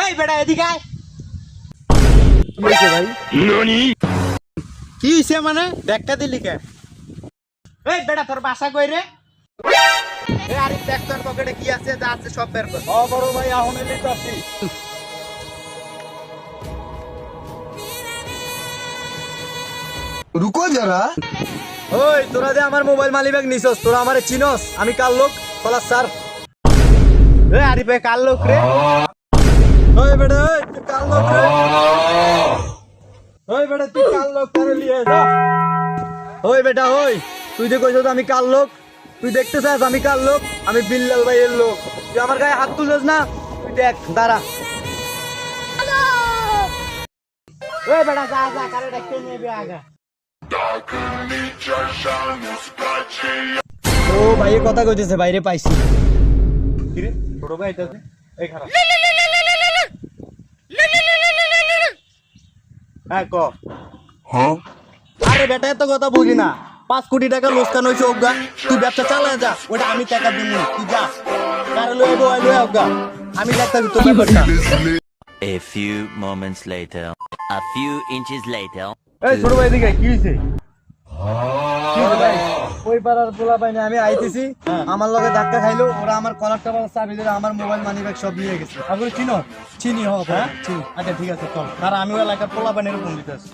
এই বেটা এদিকে আয়। কি হয়েছে ভাই? কি হইছে মানে ব্যাগটা দিলি কে? এই বেটা তোর বাসা কই রে? এই আরে ব্যাগ তোর পকেটে কি আছে যা আছে সব বের কর। বড় ভাই এখন এলি তো আসি। रुको जरा। ওই তোরা যে আমার মোবাইল মানি ব্যাগ নিছস, তোরা আমারে চিনস? আমি কার লোক? খোলা স্যার। এই আরে বে কাল লোক রে। ওই বেটা ওই তুই কার লোক রে? ওই বেটা তুই কার লোক করে লিয়ে যা। ওই বেটা ওই তুই যে কইছস আমি কার লোক, তুই দেখতে চাস আমি কার লোক? আমি বিল্লাল ভাইয়ের লোক। তুই আমার গায়ে হাত তুলছিস না? তুই দেখ দাঁড়া। এই বেটা যা যা কারে দেখতে নিবি আগা। ও ভাইয়ে কথা কইতেছে, বাইরে পাইছি। কি রে ছোট ভাই আইতাছে। এই খারাপ। হ্যাঁ ক। আরে বেটা এত কথা বুঝি না। 5 কোটি টাকা লোকসান হয়েছে অজ্ঞা, তুই ব্যবসা চালায় যা, ওটা আমি টাকা দিব, তুই যা। কারে লয়ে বই লয়ে অজ্ঞা, আমি দেখতাছি তোর ব্যাপারটা। A few moments later. A few inches later. এই ছোট ভাই এদিকে কি হইছে? কি হলো ভাই? ওই পাড়ার পোলা পাইনি আমি আইতেছি, আমার লগে ধাক্কা খাইলো, ওরা আমার কলার টাবার চাবি ধরে আমার মোবাইল মানি ব্যাগ সব নিয়ে গেছে। আপনি চিনো? চিনি হ ভাই, হ্যাঁ? চিনি। আচ্ছা ঠিক আছে চল। আর আমিও এলাকার পোলা পানের ফোন দিতেছি।